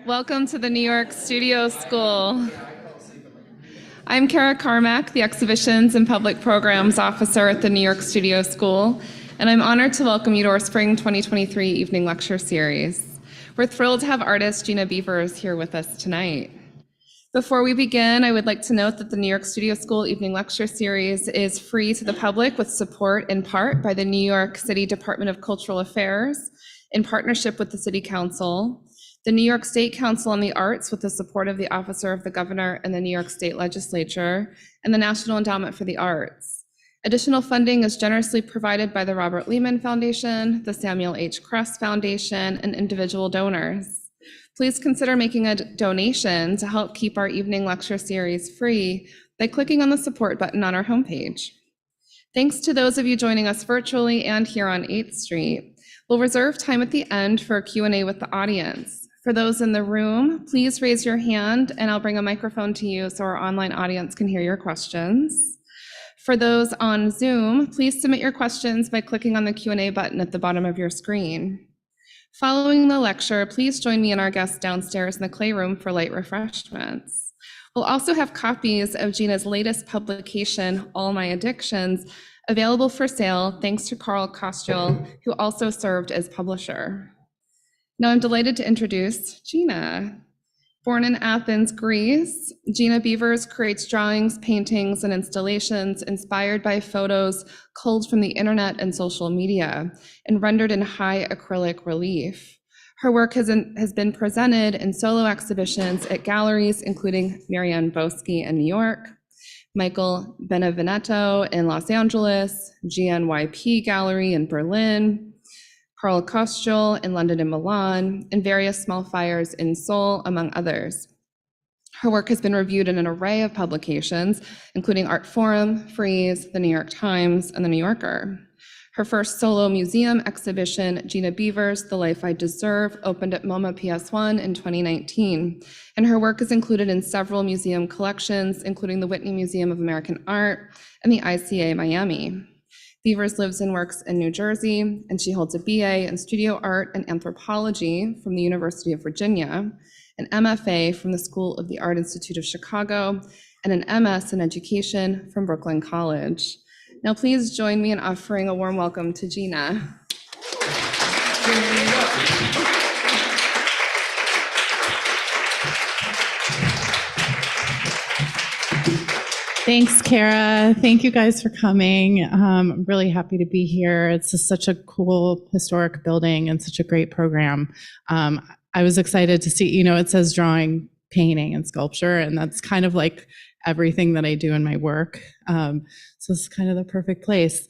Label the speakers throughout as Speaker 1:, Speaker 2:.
Speaker 1: Welcome to the New York Studio School. I'm Kara Carmack, the Exhibitions and Public Programs Officer at the New York Studio School, and I'm honored to welcome you to our Spring 2023 Evening Lecture Series. We're thrilled to have artist Gina Beavers here with us tonight. Before we begin, I would like to note that the New York Studio School Evening Lecture Series is free to the public with support in part by the New York City Department of Cultural Affairs in partnership with the City Council, the New York State Council on the Arts with the support of the Office of the Governor and the New York State Legislature, and the National Endowment for the Arts. Additional funding is generously provided by the Robert Lehman Foundation, the Samuel H. Kress Foundation, and individual donors. Please consider making a donation to help keep our evening lecture series free by clicking on the support button on our homepage. Thanks to those of you joining us virtually and here on 8th Street. We'll reserve time at the end for a Q&A with the audience. For those in the room, please raise your hand and I'll bring a microphone to you so our online audience can hear your questions. For those on Zoom, please submit your questions by clicking on the Q&A button at the bottom of your screen. Following the lecture, please join me and our guests downstairs in the clay room for light refreshments. We'll also have copies of Gina's latest publication, All My Addictions, available for sale thanks to Carl Kostiel, who also served as publisher. Now I'm delighted to introduce Gina. Born in Athens, Greece, Gina Beavers creates drawings, paintings, and installations inspired by photos culled from the internet and social media and rendered in high acrylic relief. Her work has been presented in solo exhibitions at galleries including Marianne Boesky in New York, Michael Benevenetto in Los Angeles, GNYP Gallery in Berlin, Carl Kostiel in London and Milan, and various small fires in Seoul, among others. Her work has been reviewed in an array of publications, including Art Forum, Frieze, The New York Times, and The New Yorker. Her first solo museum exhibition, Gina Beavers, The Life I Deserve, opened at MoMA PS1 in 2019, and her work is included in several museum collections, including the Whitney Museum of American Art and the ICA Miami. Beavers lives and works in New Jersey, and she holds a BA in Studio Art and Anthropology from the University of Virginia, an MFA from the School of the Art Institute of Chicago, and an MS in Education from Brooklyn College. Now please join me in offering a warm welcome to Gina.
Speaker 2: Thanks, Kara. Thank you guys for coming. I'm really happy to be here. It's just such a cool historic building and such a great program. I was excited to see, it says drawing, painting, and sculpture, and that's kind of like everything that I do in my work. So it's kind of the perfect place.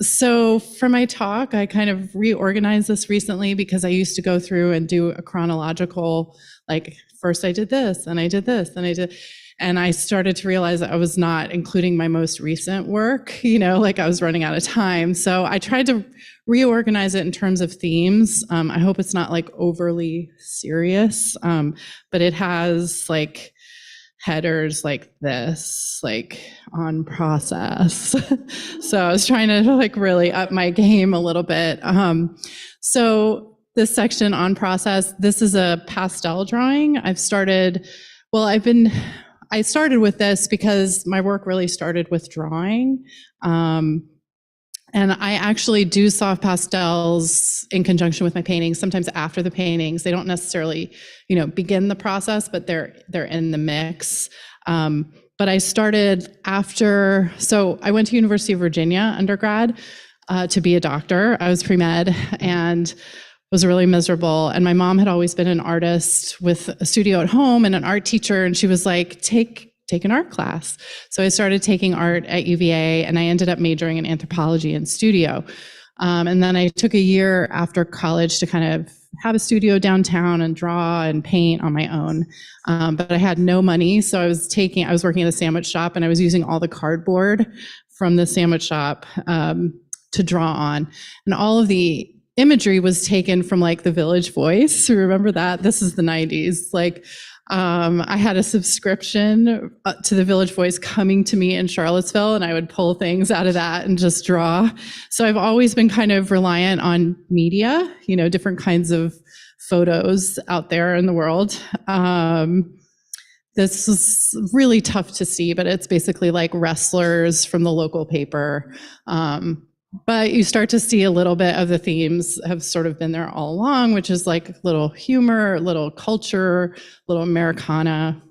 Speaker 2: So for my talk, I kind of reorganized this recently because I used to go through and do a chronological, like first I did this, and I did this, and I did. And I started to realize that I was not including my most recent work, like I was running out of time. So I tried to reorganize it in terms of themes. I hope it's not like overly serious, but it has like headers like this, like on process. So I was trying to like really up my game a little bit. So this section on process, this is a pastel drawing. I started with this because my work really started with drawing. And I actually do soft pastels in conjunction with my paintings, sometimes after the paintings. They don't necessarily, begin the process, but they're in the mix. But I started after, so I went to University of Virginia undergrad to be a doctor. I was pre-med and was really miserable. And my mom had always been an artist with a studio at home and an art teacher. And she was like, take an art class. So I started taking art at UVA and I ended up majoring in anthropology and studio. And then I took a year after college to kind of have a studio downtown and draw and paint on my own. But I had no money. So I was working at a sandwich shop and I was using all the cardboard from the sandwich shop to draw on. And all of the imagery was taken from like the Village Voice. Remember that? This is the 90s. Like I had a subscription to the Village Voice coming to me in Charlottesville, and I would pull things out of that and just draw. So I've always been kind of reliant on media, different kinds of photos out there in the world. This is really tough to see, but it's basically like wrestlers from the local paper. But you start to see a little bit of the themes have sort of been there all along, which is like little humor, little culture, little Americana.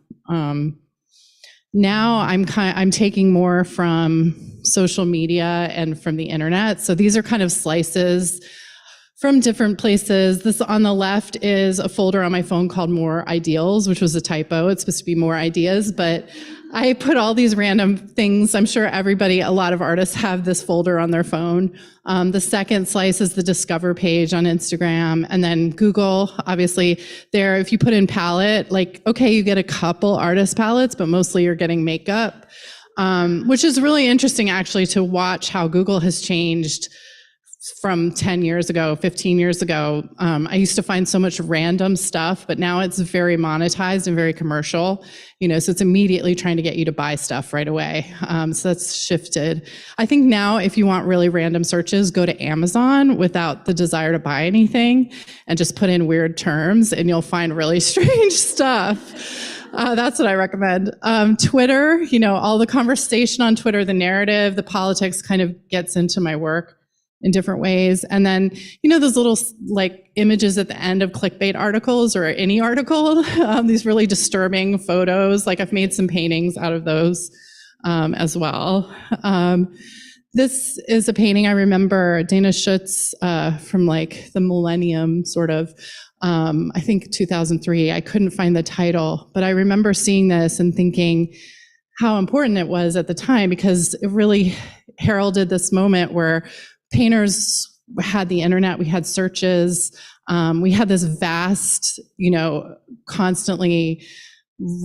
Speaker 2: Now I'm taking more from social media and from the internet. So these are kind of slices from different places. This on the left is a folder on my phone called More Ideals, which was a typo. It's supposed to be More Ideas, but I put all these random things. I'm sure a lot of artists have this folder on their phone. The second slice is the Discover page on Instagram. And then Google, obviously, there, if you put in palette, like, okay, you get a couple artist palettes, but mostly you're getting makeup, which is really interesting, actually, to watch how Google has changed from 10 years ago, 15 years ago. I used to find so much random stuff, but now it's very monetized and very commercial, so it's immediately trying to get you to buy stuff right away. So that's shifted. I think now if you want really random searches, go to Amazon without the desire to buy anything and just put in weird terms and you'll find really strange stuff. That's what I recommend. Twitter, all the conversation on Twitter, the narrative, the politics kind of gets into my work in different ways. And then, those little like images at the end of clickbait articles or any article, these really disturbing photos, like I've made some paintings out of those as well. This is a painting I remember Dana Schutz from like the millennium sort of, I think 2003. I couldn't find the title, but I remember seeing this and thinking how important it was at the time because it really heralded this moment where painters had the internet, we had searches, we had this vast, constantly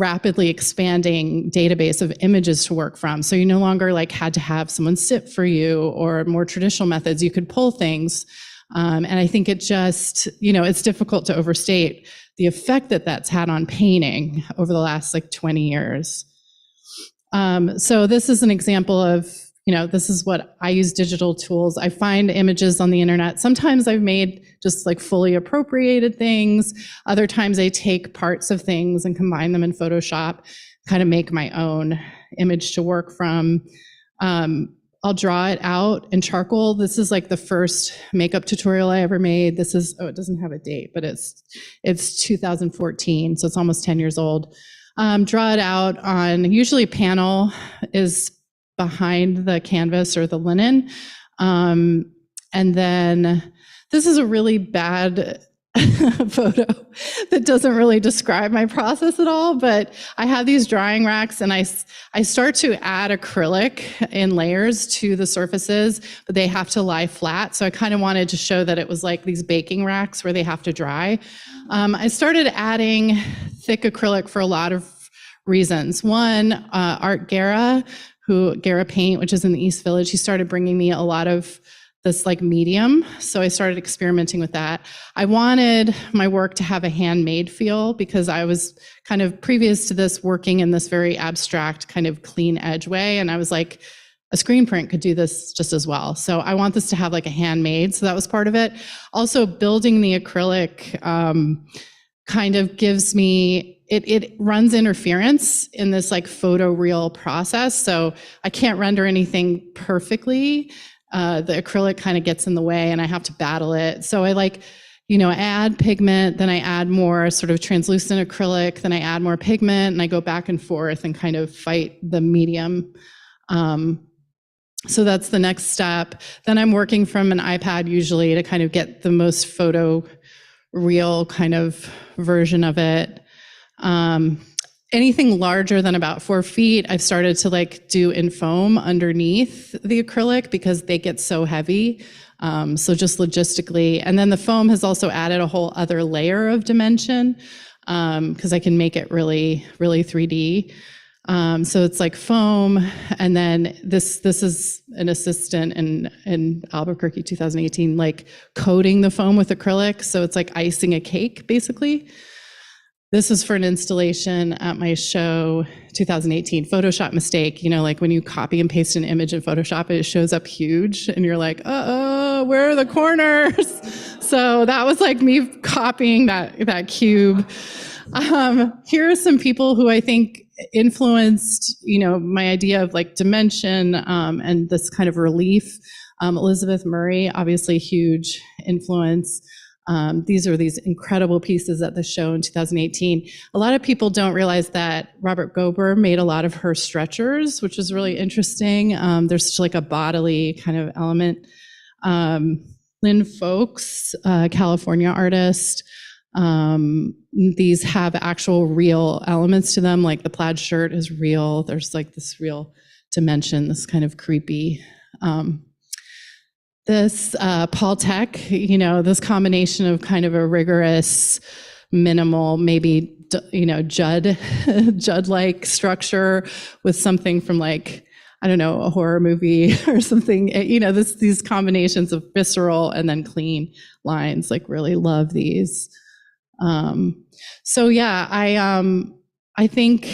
Speaker 2: rapidly expanding database of images to work from. So you no longer like had to have someone sit for you or more traditional methods, you could pull things. And I think it just, it's difficult to overstate the effect that that's had on painting over the last like 20 years. So this is an example of, this is what I use digital tools. I find images on the internet. Sometimes I've made just like fully appropriated things. Other times I take parts of things and combine them in Photoshop, kind of make my own image to work from. I'll draw it out in charcoal. This is like the first makeup tutorial I ever made. This is, it doesn't have a date, but it's 2014, so it's almost 10 years old. Draw it out on, usually panel is behind the canvas or the linen. And then this is a really bad photo that doesn't really describe my process at all, but I have these drying racks and I start to add acrylic in layers to the surfaces, but they have to lie flat. So I kind of wanted to show that it was like these baking racks where they have to dry. I started adding thick acrylic for a lot of reasons. One, Art Guerra Paint, which is in the East Village, he started bringing me a lot of this like medium. So I started experimenting with that. I wanted my work to have a handmade feel because I was kind of previous to this working in this very abstract kind of clean edge way. And I was like, a screen print could do this just as well. So I want this to have like a handmade. So that was part of it. Also building the acrylic kind of gives me, it runs interference in this like photoreal process. So I can't render anything perfectly. The acrylic kind of gets in the way and I have to battle it. So I like, add pigment, then I add more sort of translucent acrylic, then I add more pigment and I go back and forth and kind of fight the medium. So that's the next step. Then I'm working from an iPad usually to kind of get the most photo real kind of version of it. Anything larger than about 4 feet, I've started to like do in foam underneath the acrylic because they get so heavy. So just logistically, and then the foam has also added a whole other layer of dimension because I can make it really, really 3D. So it's like foam, and then this is an assistant in Albuquerque 2018, like coating the foam with acrylic. So it's like icing a cake, basically. This is for an installation at my show 2018, Photoshop mistake. Like when you copy and paste an image in Photoshop, it shows up huge and you're like, uh-oh, where are the corners? So that was like me copying that cube. Here are some people who I think influenced, my idea of like dimension and this kind of relief. Elizabeth Murray, obviously huge influence. These are these incredible pieces at the show in 2018. A lot of people don't realize that Robert Gober made a lot of her stretchers, which is really interesting. There's such like a bodily kind of element. Lynn Folks, California artist. These have actual real elements to them, like the plaid shirt is real. There's like this real dimension, this kind of creepy. This Paul Tech, this combination of kind of a rigorous, minimal, maybe, Judd-like structure with something from like, I don't know, a horror movie or something, these combinations of visceral and then clean lines, like really love these. So yeah, I think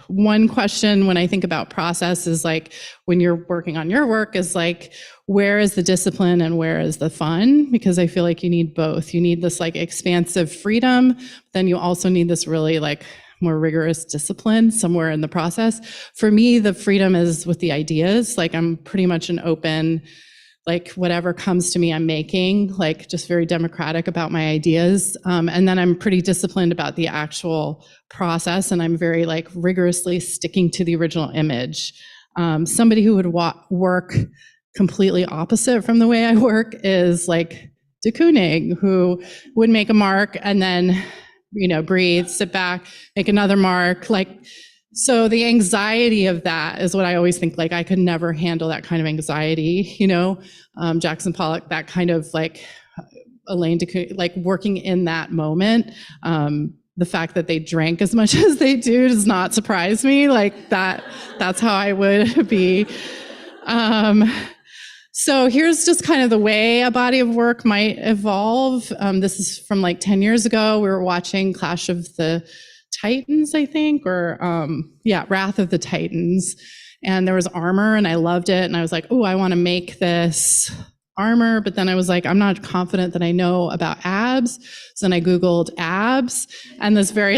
Speaker 2: one question when I think about process is like, when you're working on your work is like, where is the discipline and where is the fun? Because I feel like you need both. You need this like expansive freedom, then you also need this really like more rigorous discipline somewhere in the process. For me, the freedom is with the ideas. Like I'm pretty much an open, like whatever comes to me, I'm making, like just very democratic about my ideas. And then I'm pretty disciplined about the actual process, and I'm very like rigorously sticking to the original image. Somebody who would work completely opposite from the way I work is like de Kooning, who would make a mark and then, breathe, sit back, make another mark. So the anxiety of that is what I always think, like I could never handle that kind of anxiety, Jackson Pollock, that kind of like Elaine de Kooning, like working in that moment. The fact that they drank as much as they do does not surprise me. Like that's how I would be. So here's just kind of the way a body of work might evolve. This is from like 10 years ago. We were watching Clash of the Titans, I think, or Wrath of the Titans. And there was armor and I loved it. And I was like, oh, I want to make this armor. But then I was like, I'm not confident that I know about abs. So then I Googled abs, and this very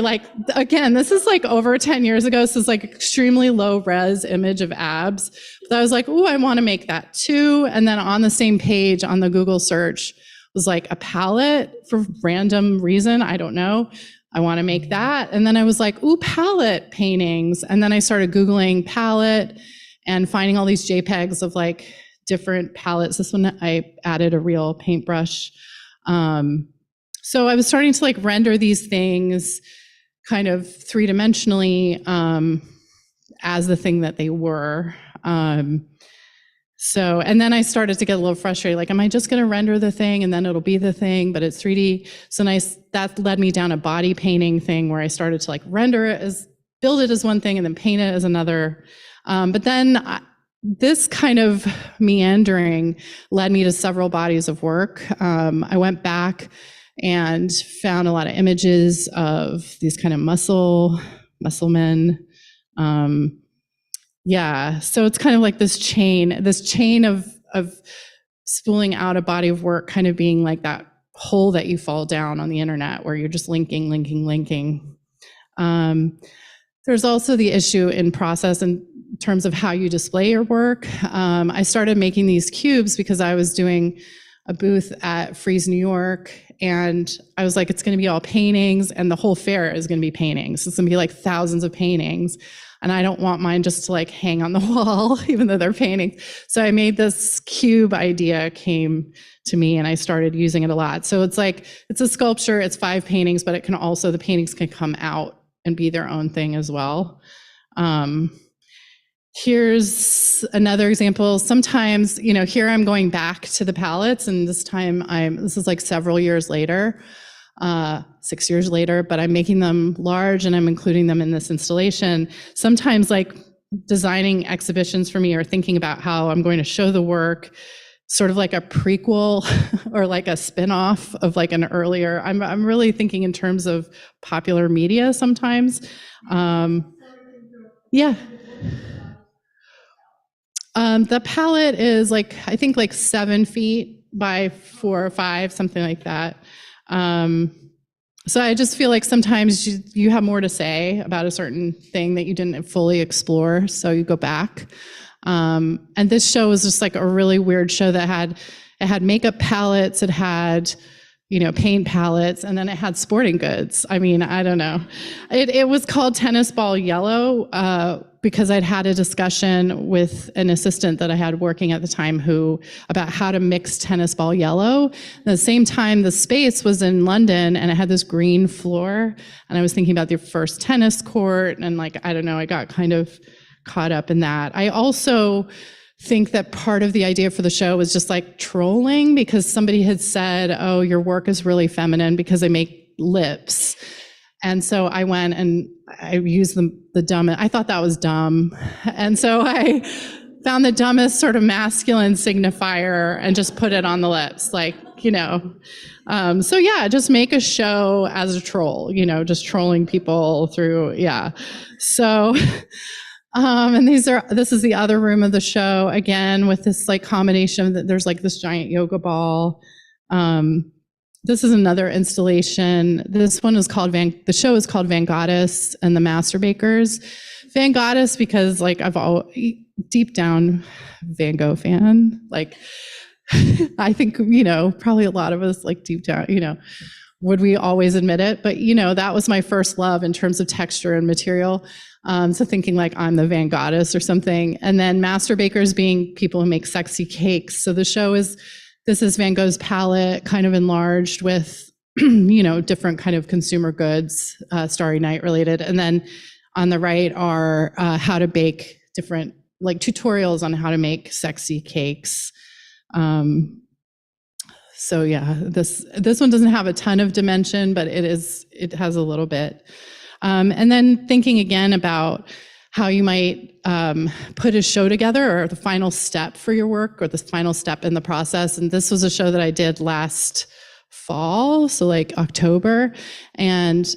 Speaker 2: again, this is like over 10 years ago. So it's like extremely low res image of abs. But I was like, oh, I want to make that too. And then on the same page on the Google search was like a palette for random reason. I don't know. I want to make that. And then I was like, ooh, palette paintings. And then I started Googling palette and finding all these JPEGs of like different palettes. This one, I added a real paintbrush. So I was starting to like render these things kind of three-dimensionally as the thing that they were. And then I started to get a little frustrated, like, am I just gonna render the thing and then it'll be the thing, but it's 3D. So that led me down a body painting thing where I started to like build it as one thing and then paint it as another. But then this kind of meandering led me to several bodies of work. I went back and found a lot of images of these kind of muscle men. So it's kind of like this chain of spooling out a body of work, kind of being like that hole that you fall down on the internet where you're just linking. There's also the issue in process in terms of how you display your work. I started making these cubes because I was doing a booth at Frieze, New York, and I was like, it's gonna be all paintings, and the whole fair is gonna be paintings. It's gonna be like thousands of paintings, and I don't want mine just to like hang on the wall, even though they're paintings. So I made this cube idea came to me, and I started using it a lot. So it's like, it's a sculpture, it's 5 paintings, but the paintings can come out and be their own thing as well. Here's another example. Sometimes, here I'm going back to the palettes, and this is like several years later, 6 years later, but I'm making them large and I'm including them in this installation. Sometimes like designing exhibitions for me or thinking about how I'm going to show the work, sort of like a prequel or like a spin-off of like an earlier, I'm really thinking in terms of popular media sometimes. The palette is like, I think like 7 feet by 4 or 5, something like that. So I just feel like sometimes you have more to say about a certain thing that you didn't fully explore, so you go back. And this show was just like a really weird show that had makeup palettes, it had, paint palettes, and then it had sporting goods. I mean, I don't know. It was called Tennis Ball Yellow because I'd had a discussion with an assistant that I had working at the time about how to mix tennis ball yellow. At the same time, the space was in London and it had this green floor. And I was thinking about the first tennis court and I don't know, I got kind of caught up in that. I also think that part of the idea for the show was just trolling because somebody had said, oh, your work is really feminine because I make lips. And so I went and I used the dumbest, I thought that was dumb. And so I found the dumbest sort of masculine signifier and just put it on the lips, So yeah, just make a show as a troll, just trolling people through, yeah. So, and this is the other room of the show, again, with this combination that there's this giant yoga ball. This is another installation. This one is called the show is called Van Goddess and the Master Bakers. Van Goddess because I've always, deep down Van Gogh fan. I think, probably a lot of us deep down, would we always admit it? But, that was my first love in terms of texture and material. So thinking I'm the Van Goddess or something. And then Master Bakers being people who make sexy cakes. So the show this is Van Gogh's palette kind of enlarged with, different kind of consumer goods, Starry Night related. And then on the right are how to bake different, tutorials on how to make sexy cakes. So yeah, this one doesn't have a ton of dimension, but it has a little bit. And then thinking again about how you might put a show together or the final step for your work or the final step in the process. And this was a show that I did last fall, so October. And,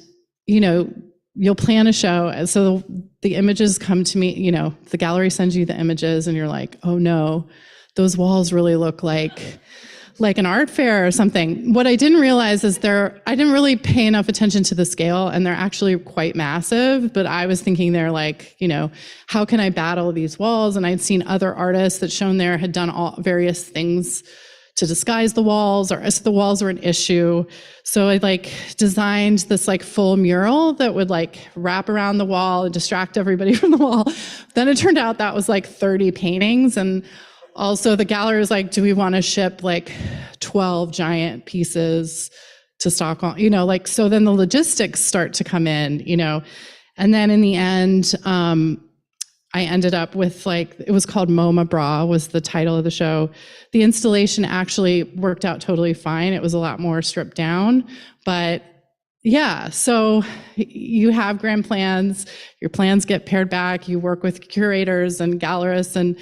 Speaker 2: you'll plan a show. So the images come to me, the gallery sends you the images and you're like, oh no, those walls really look like an art fair or something. What I didn't realize is I didn't really pay enough attention to the scale, and they're actually quite massive, but I was thinking they're how can I battle these walls? And I'd seen other artists that shown there had done all various things to disguise the walls, or if the walls were an issue. So I designed this full mural that would wrap around the wall and distract everybody from the wall. Then it turned out that was 30 paintings, and also, the gallery was do we want to ship 12 giant pieces to Stockholm? So then the logistics start to come in, and then in the end, I ended up with it was called MoMA Bra was the title of the show. The installation actually worked out totally fine. It was a lot more stripped down, but yeah, so you have grand plans, your plans get pared back, you work with curators and gallerists and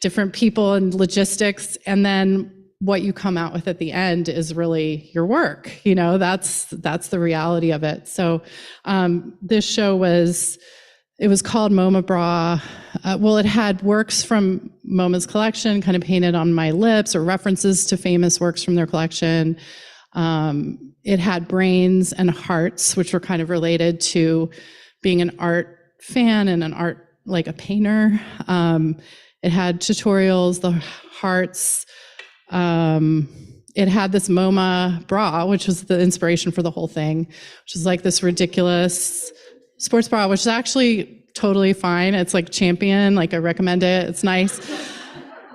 Speaker 2: different people and logistics, and then what you come out with at the end is really your work. That's the reality of it. So this show was called MoMA Bra. It had works from MoMA's collection kind of painted on my lips or references to famous works from their collection. It had brains and hearts, which were kind of related to being an art fan and an art, a painter. It had tutorials, the hearts. It had this MoMA bra, which was the inspiration for the whole thing, which is this ridiculous sports bra, which is actually totally fine. It's Champion, I recommend it. It's nice.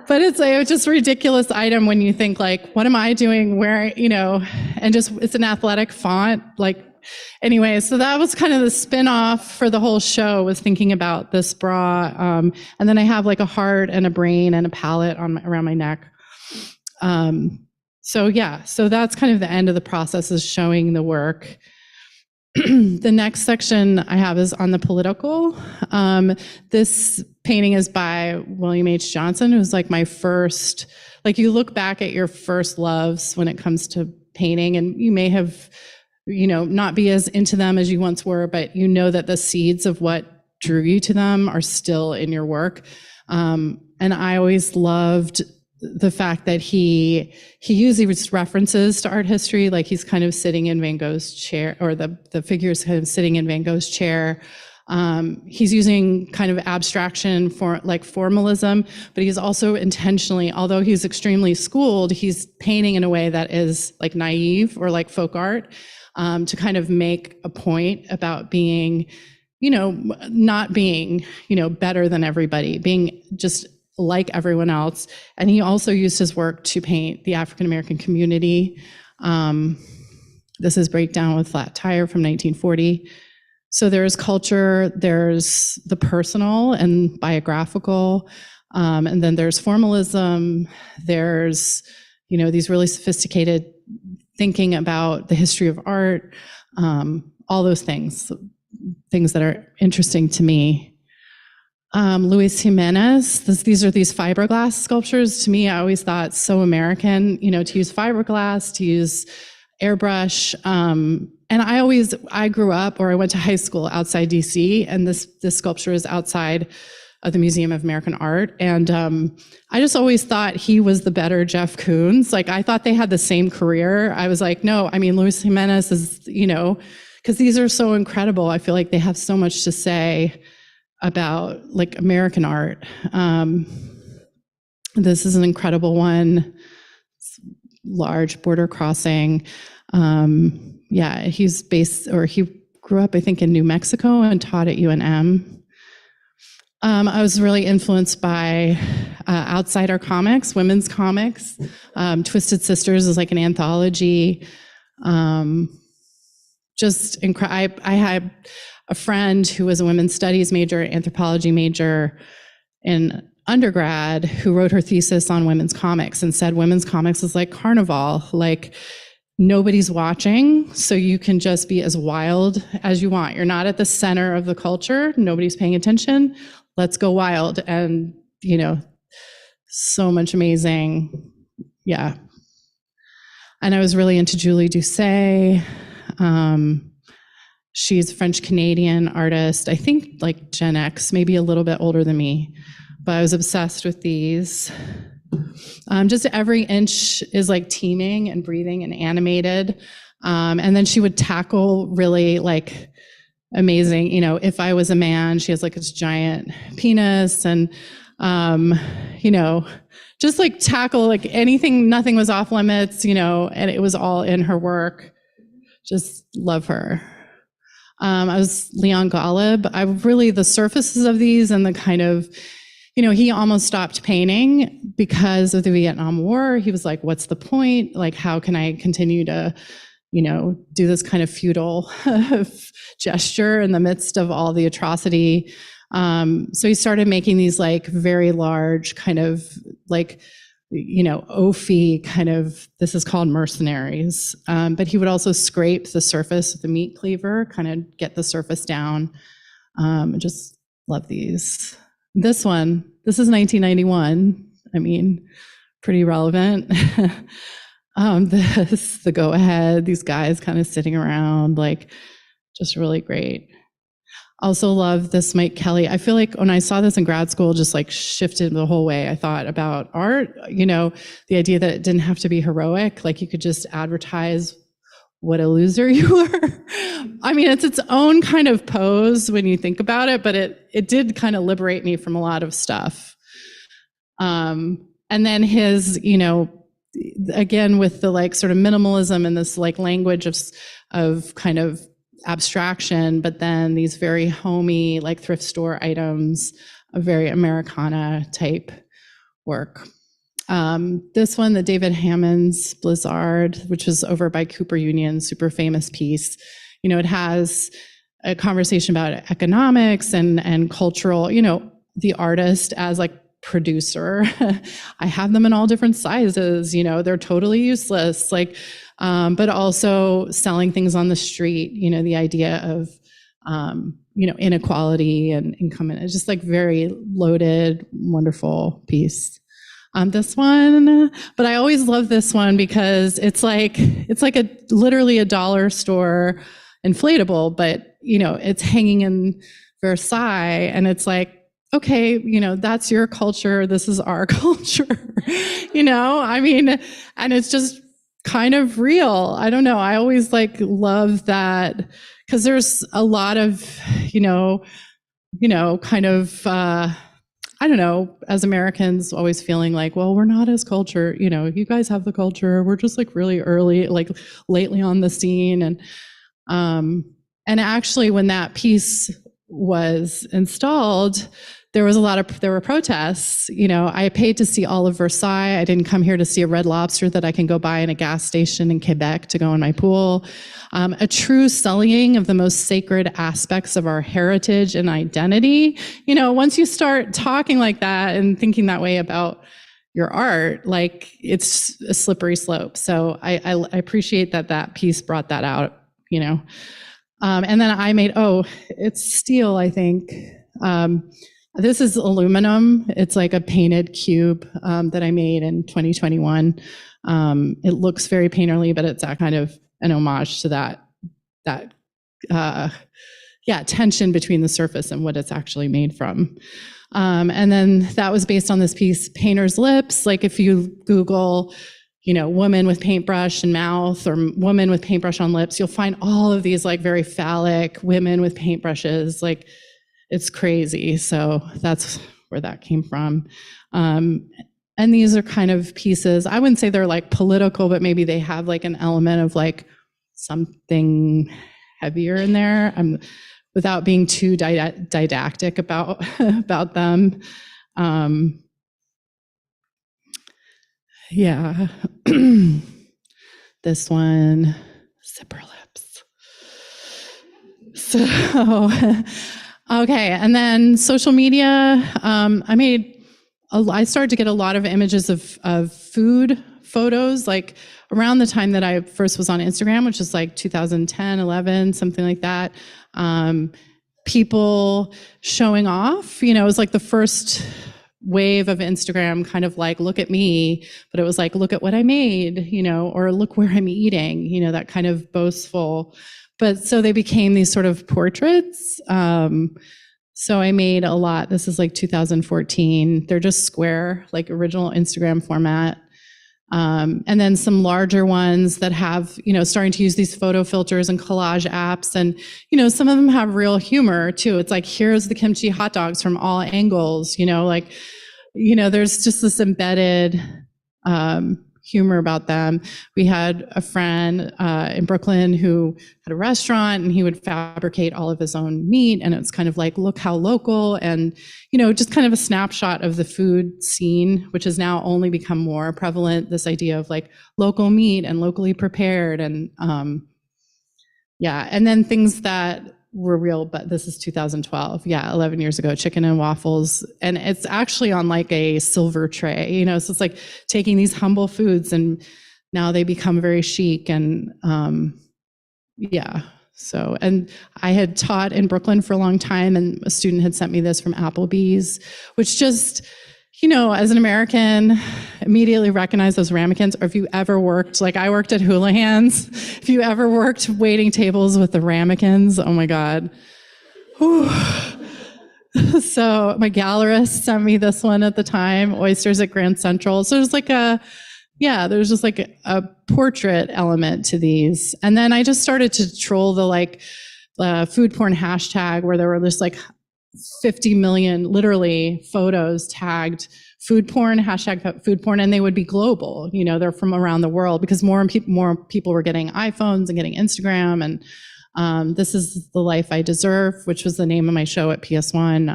Speaker 2: But it's just a ridiculous item when you think what am I doing where, and just it's an athletic font, Anyway, so that was kind of the spin-off for the whole show, was thinking about this bra. And then I have a heart and a brain and a palette around my neck. So yeah, so that's kind of the end of the process, is showing the work. The next section I have is on the political. This painting is by William H. Johnson, who's my first, you look back at your first loves when it comes to painting, and you may have not be as into them as you once were, but that the seeds of what drew you to them are still in your work. And I always loved the fact that he uses references to art history, like he's kind of sitting in Van Gogh's chair, or the figure's kind of sitting in Van Gogh's chair. He's using kind of abstraction for like formalism, but he's also intentionally, although he's extremely schooled, he's painting in a way that is like naive or like folk art, to kind of make a point about being, not being, better than everybody, being just like everyone else. And he also used his work to paint the African-American community. This is Breakdown with Flat Tire from 1940. So there's culture, there's the personal and biographical, and then there's formalism, there's, these really sophisticated thinking about the history of art, all those things that are interesting to me. Luis Jimenez, these are these fiberglass sculptures. To me, I always thought so American, to use fiberglass, to use airbrush. And I grew up, or I went to high school outside DC, and this sculpture is outside of the Museum of American Art. And I just always thought he was the better Jeff Koons. Like, I thought they had the same career. I was like, no, Luis Jimenez is, because these are so incredible. I feel like they have so much to say about like American art. This is an incredible one. It's large border crossing. He grew up, I think, in New Mexico and taught at UNM. I was really influenced by Outsider Comics, women's comics. Twisted Sisters is like an anthology. I had a friend who was a women's studies major, anthropology major in undergrad, who wrote her thesis on women's comics and said women's comics is like carnival, like nobody's watching, so you can just be as wild as you want. You're not at the center of the culture, nobody's paying attention, let's go wild. And, so much amazing, yeah. And I was really into Julie Doucet. She's a French-Canadian artist, I think like Gen X, maybe a little bit older than me, but I was obsessed with these. Just every inch is like teeming and breathing and animated. And then she would tackle really like amazing, if I was a man, she has like this giant penis, and, just like tackle like anything, nothing was off limits, and it was all in her work. Just love her. I was Leon Golub. The surfaces of these and the kind of, he almost stopped painting because of the Vietnam War. He was like, what's the point? Like, how can I continue to, do this kind of futile gesture in the midst of all the atrocity? So he started making these like very large kind of like, Ophi kind of, this is called Mercenaries. But he would also scrape the surface with the meat cleaver, kind of get the surface down. I just love these. This is 1991. Pretty relevant. The go ahead, these guys kind of sitting around, like, just really great. Also love this Mike Kelly. I feel like when I saw this in grad school, just like shifted the whole way I thought about art. The idea that it didn't have to be heroic, like you could just advertise what a loser you were. It's its own kind of pose when you think about it, but it did kind of liberate me from a lot of stuff. And then his, again, with the like sort of minimalism and this like language of kind of abstraction, but then these very homey, like thrift store items, a very Americana type work. This one, the David Hammond's Blizzard, which was over by Cooper Union, super famous piece. It has a conversation about economics and cultural, the artist as like producer. I have them in all different sizes, they're totally useless, like, but also selling things on the street, the idea of, inequality and income. And it's just like very loaded, wonderful piece. This one, but I always love this one because it's like literally a dollar store inflatable, but it's hanging in Versailles, and it's like okay, that's your culture, this is our culture, I mean, and it's just kind of real. I don't know. I always love that because there's a lot of, kind of, I don't know, as Americans always feeling like, well, we're not as culture, you guys have the culture. We're just really early, lately on the scene. And actually when that piece was installed, there were protests. I paid to see all of Versailles. I didn't come here to see a Red Lobster that I can go buy in a gas station in Quebec to go in my pool. A true sullying of the most sacred aspects of our heritage and identity. Once you start talking like that and thinking that way about your art, it's a slippery slope. So I appreciate that piece brought that out, and then I made, it's steel, I think. This is aluminum. It's like a painted cube that I made in 2021. It looks very painterly, but it's that kind of an homage to that tension between the surface and what it's actually made from. And then that was based on this piece, Painter's Lips. If you Google, woman with paintbrush and mouth or woman with paintbrush on lips, you'll find all of these very phallic women with paintbrushes. It's crazy. So that's where that came from. And these are kind of pieces, I wouldn't say they're political, but maybe they have an element of something heavier in there, without being too didactic about them. Yeah. This one, zipper lips. So, okay. And then social media, I started to get a lot of images of food photos, around the time that I first was on Instagram, which is 2010, 11, something like that. People showing off, it was the first wave of Instagram, kind of look at me, but it was look at what I made, or look where I'm eating, that kind of boastful. But so they became these sort of portraits. So I made a lot. This is 2014. They're just square, original Instagram format. And then some larger ones that have, starting to use these photo filters and collage apps. And, some of them have real humor too. It's here's the kimchi hot dogs from all angles, there's just this embedded humor about them. We had a friend in Brooklyn who had a restaurant, and he would fabricate all of his own meat. And it's kind of look how local, and, just kind of a snapshot of the food scene, which has now only become more prevalent. This idea of local meat and locally prepared. And and then things that were real, but this is 2012. 11 years ago, chicken and waffles. And it's actually on a silver tray, so it's taking these humble foods and now they become very chic. And so, and I had taught in Brooklyn for a long time, and a student had sent me this from Applebee's, which just, as an American, immediately recognize those ramekins. Or if you ever worked, I worked at Houlihan's, if you ever worked waiting tables with the ramekins, oh my God. Whew. So my gallerist sent me this one at the time, Oysters at Grand Central. So there's there's just a portrait element to these. And then I just started to troll the food porn hashtag, where there were just 50 million, literally, photos tagged food porn, hashtag food porn, and they would be global. They're from around the world, because more people were getting iPhones and getting Instagram. And This Is the Life I Deserve, which was the name of my show at PS1.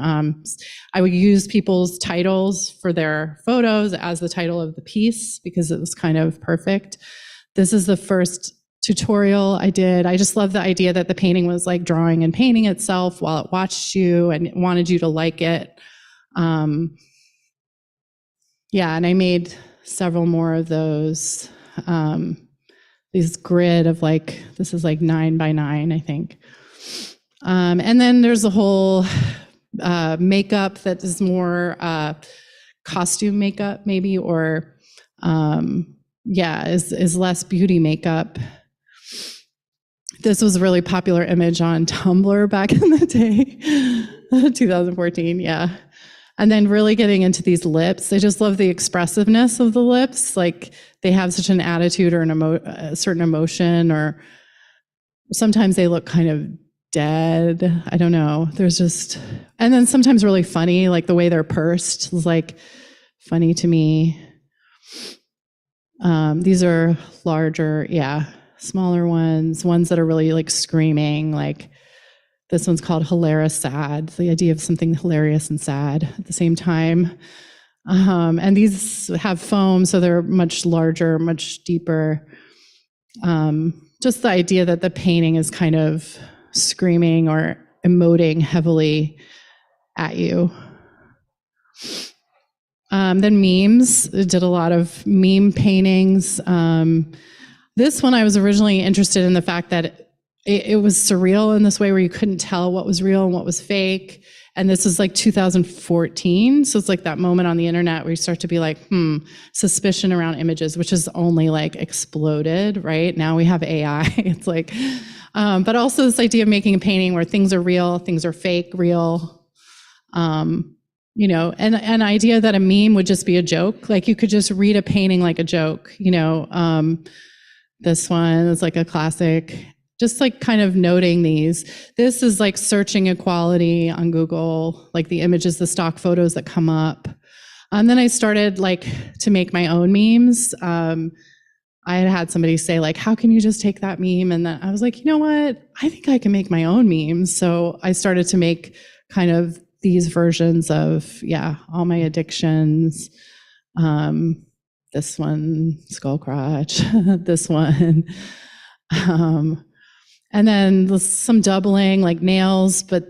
Speaker 2: I would use people's titles for their photos as the title of the piece, because it was kind of perfect. This is the first tutorial I did. I just love the idea that the painting was drawing and painting itself while it watched you and it wanted you to like it. And I made several more of those. These grid of this is 9 by 9, I think. And then there's a whole makeup that is more costume makeup, maybe, or is less beauty makeup. This was a really popular image on Tumblr back in the day, 2014, And then really getting into these lips. I just love the expressiveness of the lips. Like they have such an attitude or a certain emotion, or sometimes they look kind of dead. I don't know. There's just, and then sometimes really funny, like the way they're pursed is like funny to me. These are larger, smaller ones that are really like screaming. Like this one's called Hilarious Sad, the idea of something hilarious and sad at the same time. And these have foam, so they're much larger, much deeper. Just the idea that the painting is kind of screaming or emoting heavily at you. Then memes. I did a lot of meme paintings. This one I was originally interested in the fact that it was surreal in this way where you couldn't tell what was real and what was fake. And this is like 2014. So it's like that moment on the internet where you start to be like, suspicion around images, which has only like exploded, right? Now we have AI. It's like, but also this idea of making a painting where things are real, things are fake, real. You know, and an idea that a meme would just be a joke. Like you could just read a painting like a joke, you know. This one is like a classic, just like kind of noting these. This is like searching equality on Google, like the images, the stock photos that come up. And then I started like to make my own memes. I had somebody say like, how can you just take that meme? And then I was like, you know what? I think I can make my own memes. So I started to make kind of these versions of, all my addictions. This one, skull crotch, this one. And then some doubling, like nails, but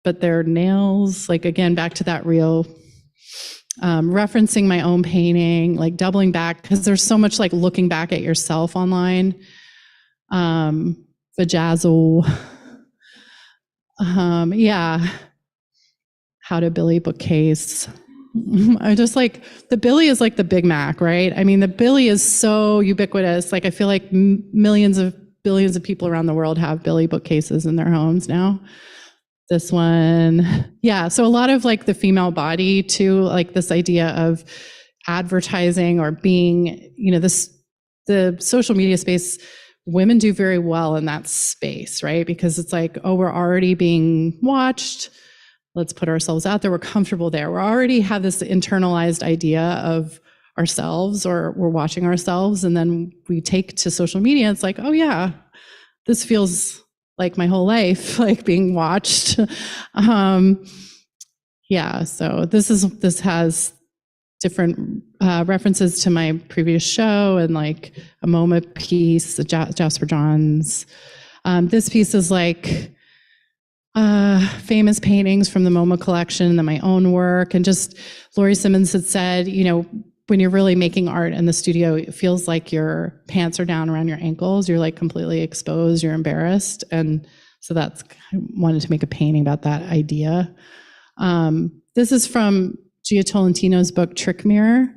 Speaker 2: they're nails, like again, back to that real, referencing my own painting, like doubling back, because there's so much like looking back at yourself online. Vajazzle. How to Billy bookcase. I just like, the Billy is like the Big Mac, right? I mean, the Billy is so ubiquitous. Like I feel like billions of people around the world have Billy bookcases in their homes now. This one, so a lot of like the female body too, like this idea of advertising or being, you know, the social media space, women do very well in that space, right? Because it's like, oh, we're already being watched. Let's put ourselves out there. We're comfortable there. We already have this internalized idea of ourselves, or we're watching ourselves. And then we take to social media. It's like, oh yeah, this feels like my whole life, like being watched. So this has different references to my previous show, and like a MoMA piece, Jasper Johns. This piece is like famous paintings from the MoMA collection, and then my own work. And just Laurie Simmons had said, you know, when you're really making art in the studio, it feels like your pants are down around your ankles. You're like completely exposed, you're embarrassed. And so I wanted to make a painting about that idea. This is from Gia Tolentino's book, Trick Mirror.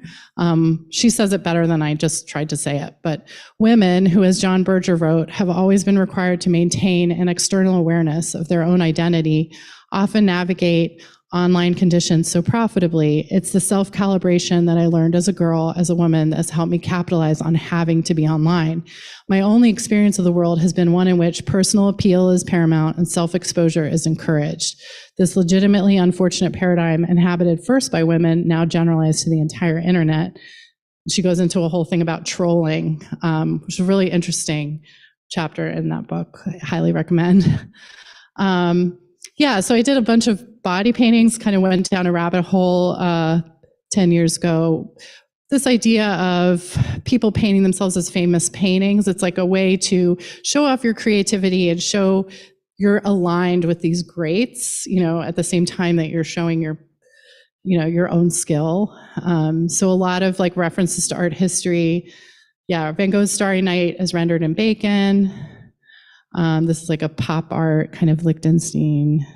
Speaker 2: She says it better than I just tried to say it. But women who, as John Berger wrote, have always been required to maintain an external awareness of their own identity, often navigate online conditions so profitably. It's the self-calibration that I learned as a girl, as a woman, that's helped me capitalize on having to be online. My only experience of the world has been one in which personal appeal is paramount and self-exposure is encouraged. This legitimately unfortunate paradigm, inhabited first by women, now generalized to the entire internet. She goes into a whole thing about trolling, which is a really interesting chapter in that book. I highly recommend. So I did a bunch of body paintings, kind of went down a rabbit hole 10 years ago. This idea of people painting themselves as famous paintings, it's like a way to show off your creativity and show you're aligned with these greats, you know, at the same time that you're showing your, you know, your own skill. So a lot of like references to art history. Van Gogh's Starry Night is rendered in bacon. This is like a pop art, kind of Lichtenstein.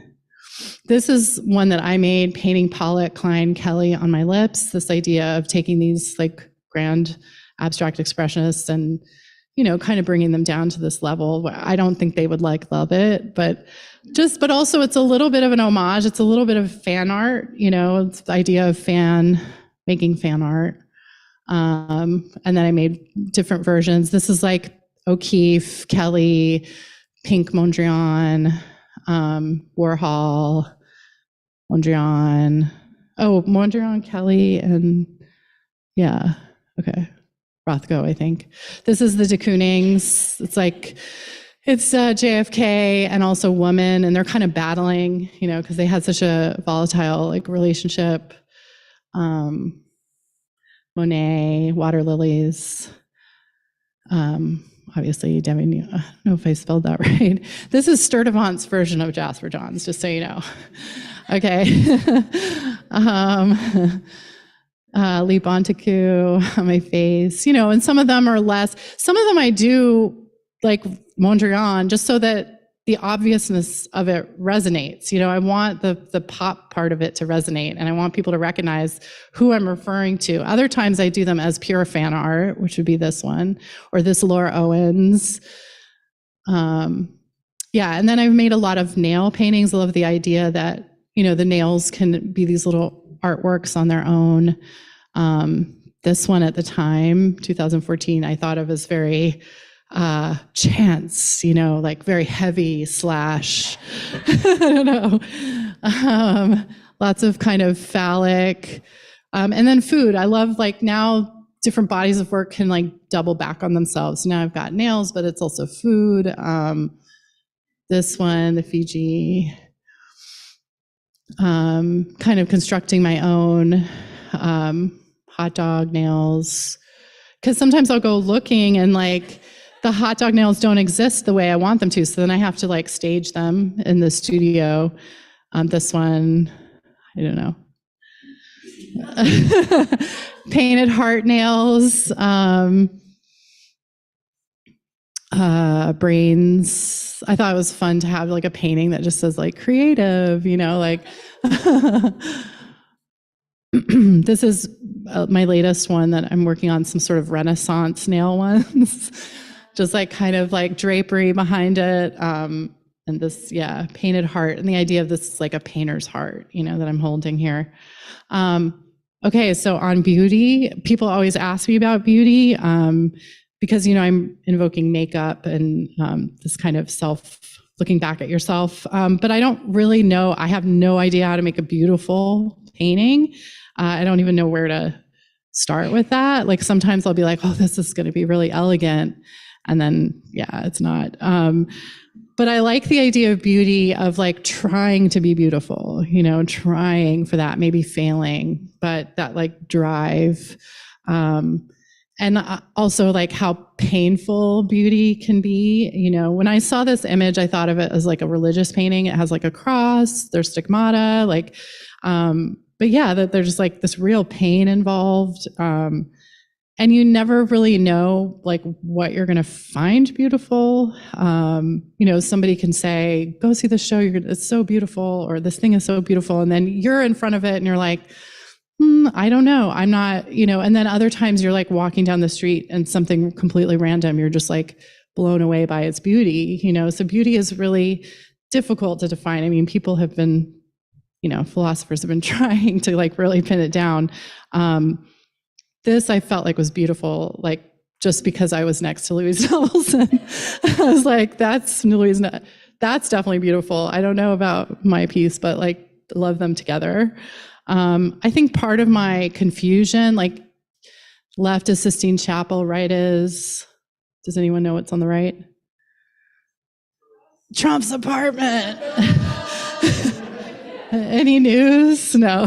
Speaker 2: This is one that I made, painting Pollock, Klein, Kelly on my lips. This idea of taking these like grand abstract expressionists and kind of bringing them down to this level. I don't think they would love it, but also it's a little bit of an homage. It's a little bit of fan art, it's the idea of making fan art. And then I made different versions. This is like O'Keeffe, Kelly, Pink Mondrian, Warhol, Mondrian, Kelly, and Rothko, I think. This is the de Koonings. It's JFK and also woman, and they're kind of battling, because they had such a volatile relationship. Monet, Water Lilies. Obviously, Debbie, I don't know if I spelled that right. This is Sturtevant's version of Jasper Johns, just so you know. Okay. Lee Bontecu on my face, and some of them are less. Some of them I do like Mondrian, just so that the obviousness of it resonates. I want the pop part of it to resonate, and I want people to recognize who I'm referring to. Other times I do them as pure fan art, which would be this one, or this Laura Owens. And then I've made a lot of nail paintings. I love the idea that, the nails can be these little artworks on their own. This one at the time, 2014, I thought of as very chance, very heavy / I don't know. Lots of kind of phallic. And then food. I love now different bodies of work can double back on themselves. Now I've got nails, but it's also food. This one, the Fiji. Kind of constructing my own hot dog nails. Because sometimes I'll go looking and the hot dog nails don't exist the way I want them to. So then I have to stage them in the studio. This one, I don't know. Painted heart nails, brains. I thought it was fun to have a painting that just says creative, This is my latest one that I'm working on, some sort of Renaissance nail ones. Just kind of drapery behind it. And this, painted heart. And the idea of this is a painter's heart, that I'm holding here. Okay, so on beauty, people always ask me about beauty because, I'm invoking makeup and this kind of looking back at yourself. But I don't really know, I have no idea how to make a beautiful painting. I don't even know where to start with that. Sometimes I'll be oh, this is going to be really elegant. And then, it's not. But I like the idea of beauty of trying to be beautiful, trying for that, maybe failing, but that drive. And also how painful beauty can be. When I saw this image, I thought of it as a religious painting. It has a cross, there's stigmata, but that there's this real pain involved. And you never really know what you're going to find beautiful. Somebody can say, go see the show, it's so beautiful, or this thing is so beautiful. And then you're in front of it and you're I don't know. I'm not, and then other times you're walking down the street and something completely random, you're just blown away by its beauty, so beauty is really difficult to define. I mean, people have been, philosophers have been trying to really pin it down. This I felt was beautiful, just because I was next to Louise Nevelson. I was that's Louise, that's definitely beautiful. I don't know about my piece, but love them together. I think part of my confusion, left is Sistine Chapel, right is, does anyone know what's on the right? Trump's apartment. Any news? No.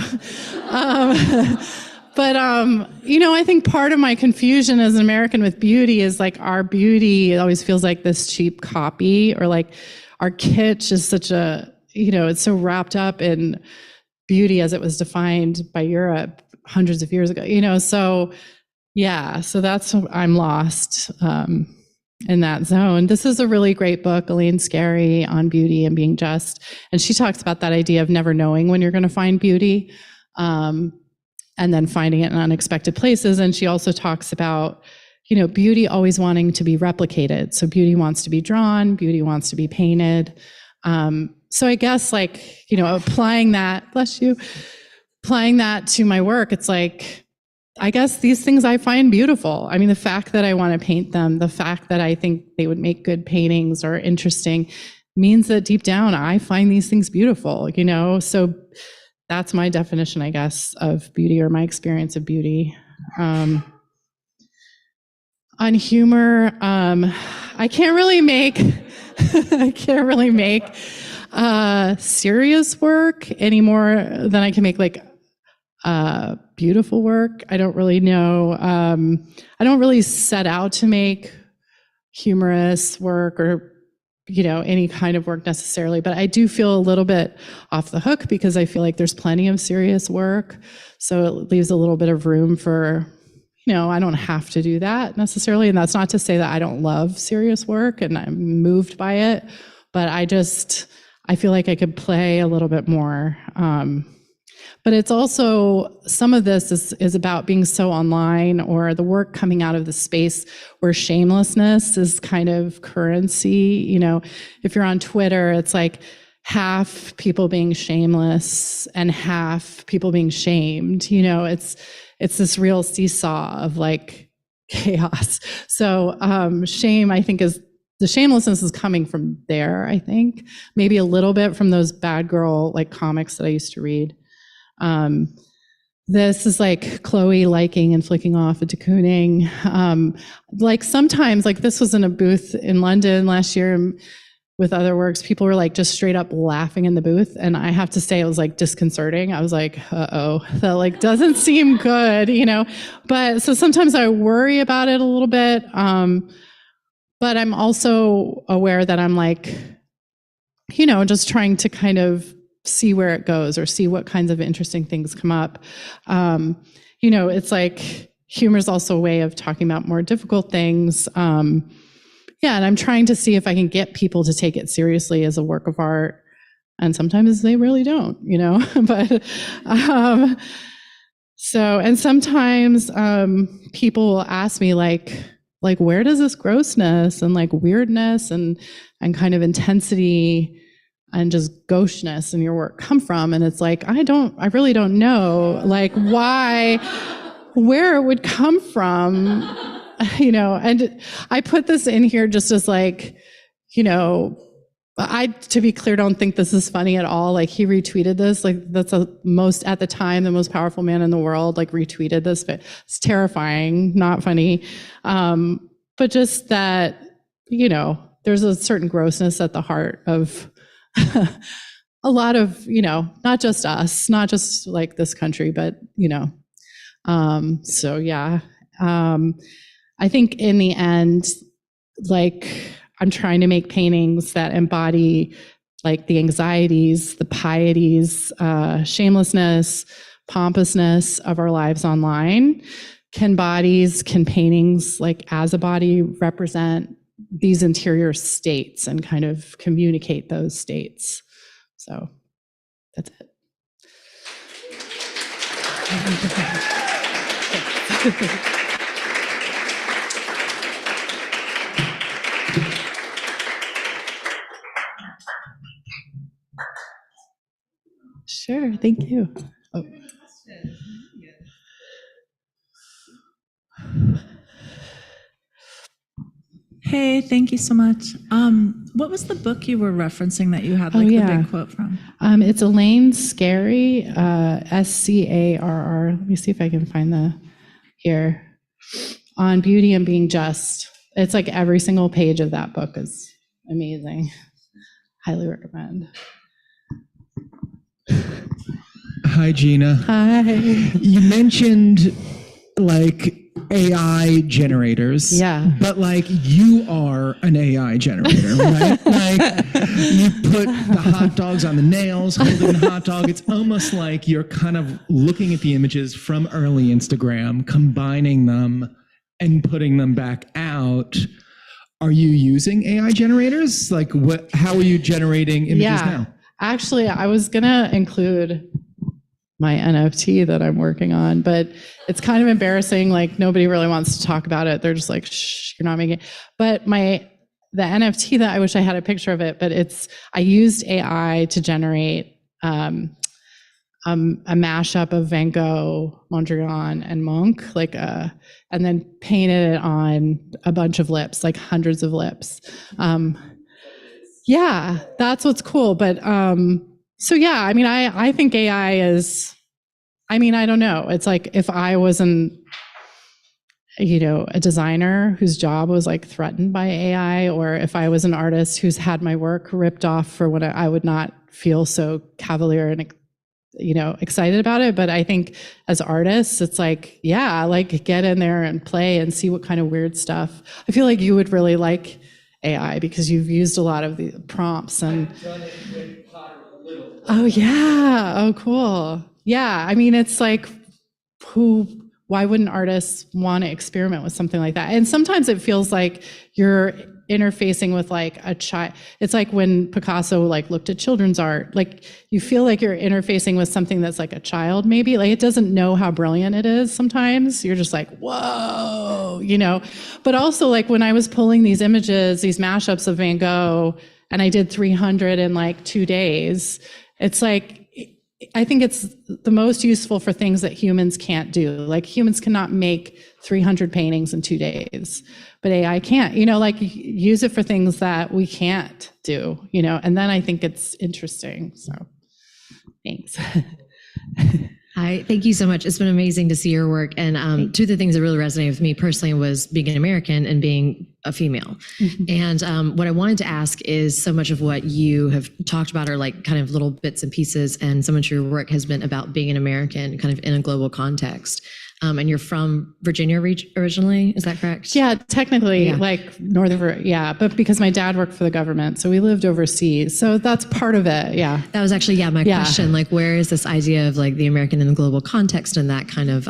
Speaker 2: But, I think part of my confusion as an American with beauty is our beauty, it always feels like this cheap copy, or our kitsch is such a, it's so wrapped up in beauty as it was defined by Europe hundreds of years ago, so that's, I'm lost in that zone. This is a really great book, Elaine Scarry, on beauty and being just. And she talks about that idea of never knowing when you're going to find beauty. And then finding it in unexpected places. And she also talks about, beauty always wanting to be replicated. So beauty wants to be drawn, beauty wants to be painted. So I guess applying that, bless you, applying that to my work, it's like, I guess these things I find beautiful. I mean, the fact that I want to paint them, the fact that I think they would make good paintings or interesting means that deep down I find these things beautiful, So that's my definition, I guess, of beauty, or my experience of beauty. On humor, I can't really make serious work any more than I can make beautiful work. I don't really know. I don't really set out to make humorous work or any kind of work necessarily, but I do feel a little bit off the hook because I feel like there's plenty of serious work. So it leaves a little bit of room for, I don't have to do that necessarily. And that's not to say that I don't love serious work and I'm moved by it, but I feel like I could play a little bit more. But it's also, some of this is about being so online, or the work coming out of the space where shamelessness is kind of currency. If you're on Twitter, it's like half people being shameless and half people being shamed. It's this real seesaw of chaos. So shame, I think, the shamelessness is coming from there, I think. Maybe a little bit from those bad girl comics that I used to read. This is Chloe liking and flicking off a de Kooning. Sometimes, this was in a booth in London last year with other works, people were just straight up laughing in the booth. And I have to say, it was disconcerting. I was like, uh-oh, that doesn't seem good, But so sometimes I worry about it a little bit. But I'm also aware that I'm just trying to kind of see where it goes or see what kinds of interesting things come up. It's humor is also a way of talking about more difficult things. And I'm trying to see if I can get people to take it seriously as a work of art. And sometimes they really don't, but, and sometimes, people will ask me where does this grossness and weirdness and kind of intensity and just gaucheness in your work come from? And it's I really don't know, why, where it would come from, and I put this in here just as I, to be clear, don't think this is funny at all. He retweeted this, that's at the time, the most powerful man in the world, retweeted this, but it's terrifying, not funny. But just that, there's a certain grossness at the heart of a lot of, not just us, not just this country, but, so yeah. I think in the end, I'm trying to make paintings that embody the anxieties, the pieties, shamelessness, pompousness of our lives online. Can paintings as a body represent these interior states and kind of communicate those states? So that's it. Sure, thank you. Oh.
Speaker 3: Hey, thank you so much. What was the book you were referencing that you had the big quote from?
Speaker 2: It's Elaine Scarry, Scarr. Let me see if I can find here. On Beauty and Being Just. It's every single page of that book is amazing. Highly recommend.
Speaker 4: Hi, Gina.
Speaker 2: Hi.
Speaker 4: You mentioned AI generators.
Speaker 2: Yeah.
Speaker 4: But you are an AI generator, right? You put the hot dogs on the nails, holding the hot dog. It's almost like you're kind of looking at the images from early Instagram, combining them and putting them back out. Are you using AI generators? How are you generating images now?
Speaker 2: Actually, I was gonna include my NFT that I'm working on, but it's kind of embarrassing. Like nobody really wants to talk about it. They're just like, shh, you're not making it. But the NFT that I wish I had a picture of it, but I used AI to generate a mashup of Van Gogh, Mondrian, and Munch, and then painted it on a bunch of lips, like hundreds of lips. Yeah, that's what's cool. But so yeah, I mean, I think AI is, I mean, I don't know. It's like if I wasn't, a designer whose job was like threatened by AI, or if I was an artist who's had my work ripped off for what I would not feel so cavalier and excited about it. But I think as artists, it's like, yeah, like get in there and play and see what kind of weird stuff. I feel like you would really like AI because you've used a lot of the prompts and. I've done it with Potter a little. Oh yeah. Oh cool. Yeah. I mean, it's like why wouldn't artists want to experiment with something like that? And sometimes it feels like you're interfacing with like a child. It's like when Picasso like looked at children's art, like you feel like you're interfacing with something that's like a child, maybe like it doesn't know how brilliant it is. Sometimes you're just like, whoa, but also like when I was pulling these images, these mashups of Van Gogh, and I did 300 in like 2 days, it's like, I think it's the most useful for things that humans can't do. Like humans cannot make 300 paintings in 2 days, but AI can't, like use it for things that we can't do, and then I think it's interesting. So thanks.
Speaker 5: Hi, thank you so much. It's been amazing to see your work. And two of the things that really resonated with me personally was being an American and being a female. Mm-hmm. And what I wanted to ask is so much of what you have talked about are like kind of little bits and pieces, and so much of your work has been about being an American kind of in a global context. And you're from Virginia originally, is that correct?
Speaker 2: Yeah, technically, like Northern, but because my dad worked for the government, so we lived overseas. So that's part of it, yeah.
Speaker 5: That was actually, my question, like where is this idea of like the American in the global context and that kind of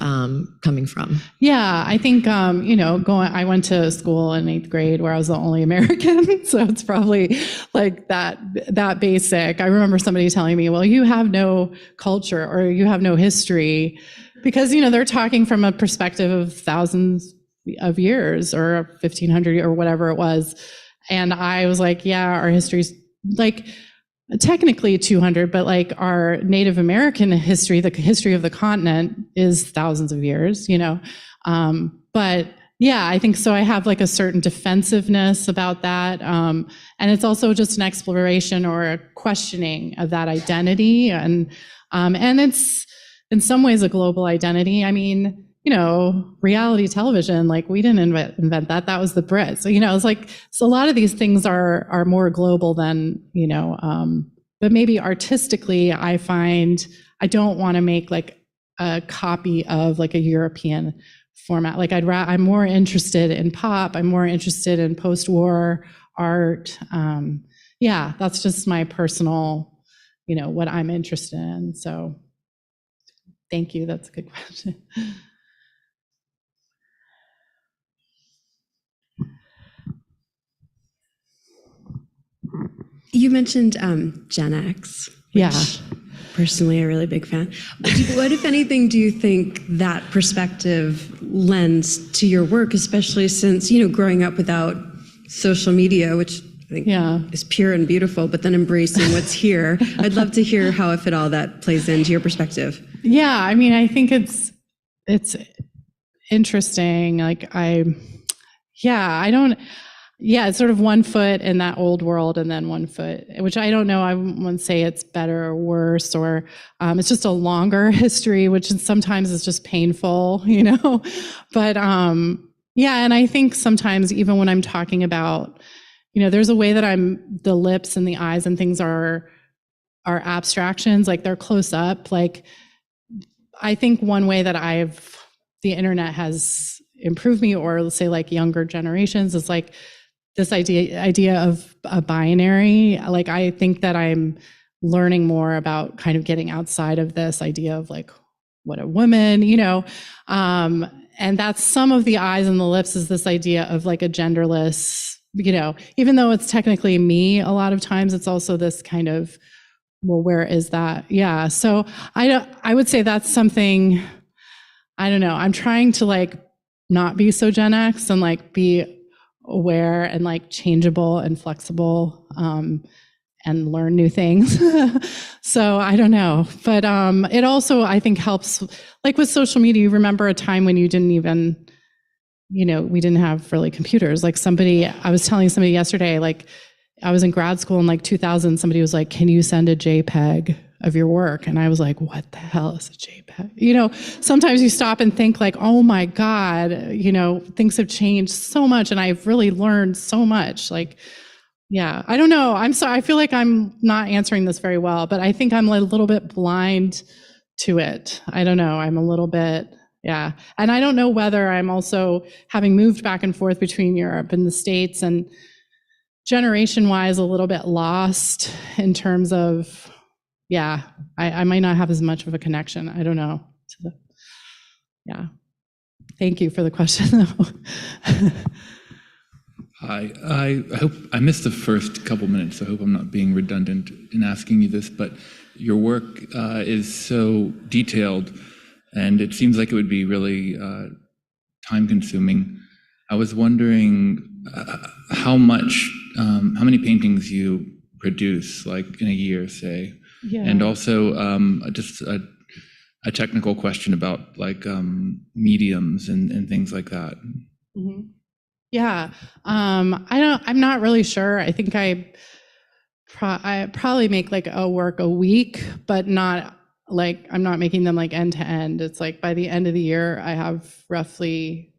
Speaker 5: coming from?
Speaker 2: Yeah, I think, I went to school in 8th grade where I was the only American, so it's probably like that basic. I remember somebody telling me, well, you have no culture or you have no history, because, they're talking from a perspective of thousands of years or 1500 or whatever it was. And I was like, yeah, our history's like technically 200, but like our Native American history, the history of the continent is thousands of years, but yeah, I think so. I have like a certain defensiveness about that. And it's also just an exploration or a questioning of that identity. And it's, in some ways, a global identity. I mean, reality television, like we didn't invent that. That was the Brits. So, it's like, so a lot of these things are more global than, but maybe artistically, I find I don't want to make like a copy of like a European format. Like I'm more interested in pop. I'm more interested in post-war art. That's just my personal, what I'm interested in. So. Thank you. That's a good question.
Speaker 6: You mentioned Gen X. Which personally, a really big fan. What, if anything, do you think that perspective lends to your work, especially since, growing up without social media, which I think is pure and beautiful, but then embracing what's here. I'd love to hear how, if at all, that plays into your perspective.
Speaker 2: Yeah, I mean, I think it's interesting. Like it's sort of 1 foot in that old world and then 1 foot, which I don't know. I wouldn't say it's better or worse, or it's just a longer history, which sometimes is just painful, But and I think sometimes even when I'm talking about, there's a way that the lips and the eyes and things are abstractions, like they're close up. Like I think one way that the internet has improved me, or let's say like younger generations, is like this idea of a binary. Like I think that I'm learning more about kind of getting outside of this idea of like what a woman, and that's some of the eyes and the lips is this idea of like a genderless, even though it's technically me, a lot of times it's also this kind of well, where is that? Yeah. So I would say that's something, I don't know. I'm trying to like not be so Gen X and like be aware and like changeable and flexible, and learn new things. So I don't know, but it also, I think, helps, like with social media. You remember a time when you didn't even, we didn't have really computers. Like I was telling somebody yesterday, like I was in grad school in like 2000, somebody was like, can you send a JPEG of your work? And I was like, what the hell is a JPEG? Sometimes you stop and think like, oh my God, things have changed so much and I've really learned so much. Like, yeah, I don't know. I'm sorry. I feel like I'm not answering this very well, but I think I'm a little bit blind to it. I don't know. I'm a little bit, yeah. And I don't know whether I'm also, having moved back and forth between Europe and the States, and generation-wise a little bit lost in terms of, yeah, I might not have as much of a connection. I don't know. Yeah. Thank you for the question, though.
Speaker 7: I hope I missed the first couple minutes. So I hope I'm not being redundant in asking you this, but your work is so detailed, and it seems like it would be really time-consuming. I was wondering how many paintings you produce, like in a year, say,
Speaker 2: Yeah.
Speaker 7: and also just a technical question about like mediums and things like that.
Speaker 2: Mm-hmm. Yeah, I'm not really sure. I think I probably make like a work a week, but not like, I'm not making them like end to end. It's like by the end of the year, I have roughly,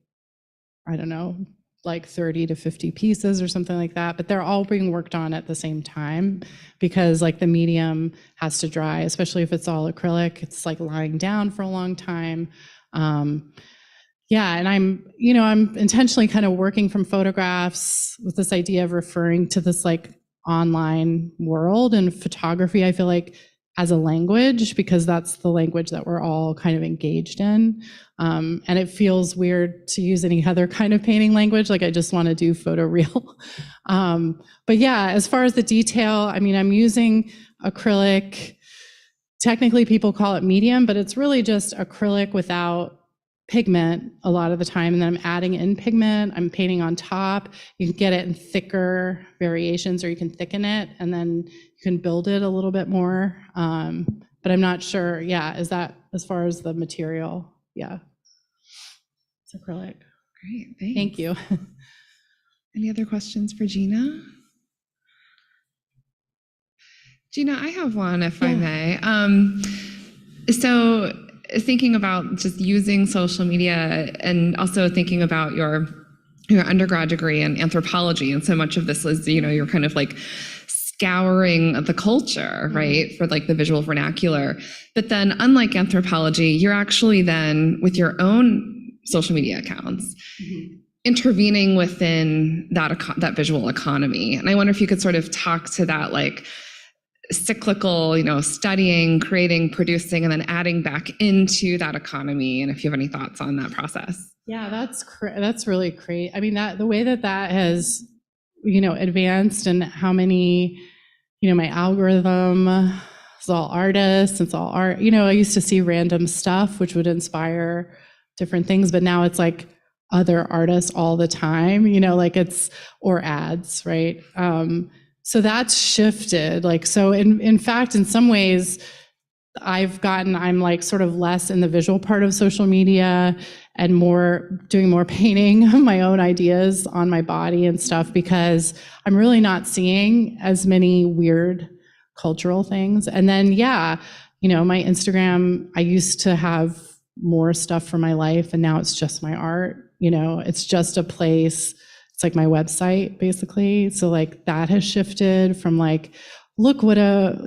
Speaker 2: I don't know, like 30 to 50 pieces or something like that, but they're all being worked on at the same time because like the medium has to dry, especially if it's all acrylic. It's like lying down for a long time. Yeah, and I'm intentionally kind of working from photographs with this idea of referring to this like online world and photography, I feel like, as a language, because that's the language that we're all kind of engaged in. And it feels weird to use any other kind of painting language. Like I just want to do photoreal. But yeah, as far as the detail, I mean, I'm using acrylic. Technically people call it medium, but it's really just acrylic without pigment a lot of the time, and then I'm adding in pigment. I'm painting on top. You can get it in thicker variations, or you can thicken it, and then you can build it a little bit more. But I'm not sure. Yeah, is that as far as the material? Yeah, it's acrylic.
Speaker 1: Great, thanks.
Speaker 2: Thank you.
Speaker 1: Any other questions for Gina? Gina, I have one, if I may. So thinking about just using social media, and also thinking about your undergrad degree in anthropology, and so much of this is, you're kind of like scouring the culture, right, for like the visual vernacular. But then, unlike anthropology, you're actually then, with your own social media accounts, intervening within that visual economy. And I wonder if you could sort of talk to that, like, cyclical, studying, creating, producing, and then adding back into that economy, and if you have any thoughts on that process.
Speaker 2: Yeah, that's really great. I mean, the way that has, advanced, and how many, my algorithm is all artists, it's all art. I used to see random stuff which would inspire different things, but now it's like other artists all the time, or ads, right? So that's shifted. Like, so in fact, in some ways, I'm like sort of less in the visual part of social media and doing more painting of my own ideas on my body and stuff, because I'm really not seeing as many weird cultural things. And then, my Instagram, I used to have more stuff for my life, and now it's just my art. It's just a place. It's like my website, basically. So like that has shifted from like, look what I'm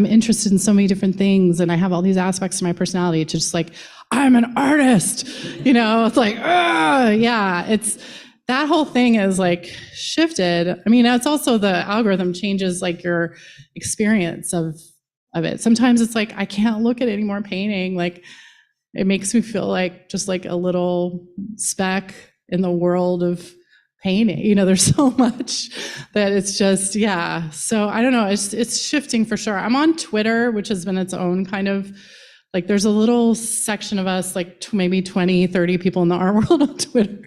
Speaker 2: interested in so many different things, and I have all these aspects to my personality, to just like, I'm an artist, it's like, it's, that whole thing is like shifted. I mean, it's also the algorithm changes like your experience of it. Sometimes it's like, I can't look at any more painting. Like it makes me feel like just like a little speck in the world of painting. You know, there's so much that it's just, yeah. So I don't know, it's shifting for sure. I'm on Twitter, which has been its own kind of, like, there's a little section of us, like maybe 20, 30 people in the art world on Twitter,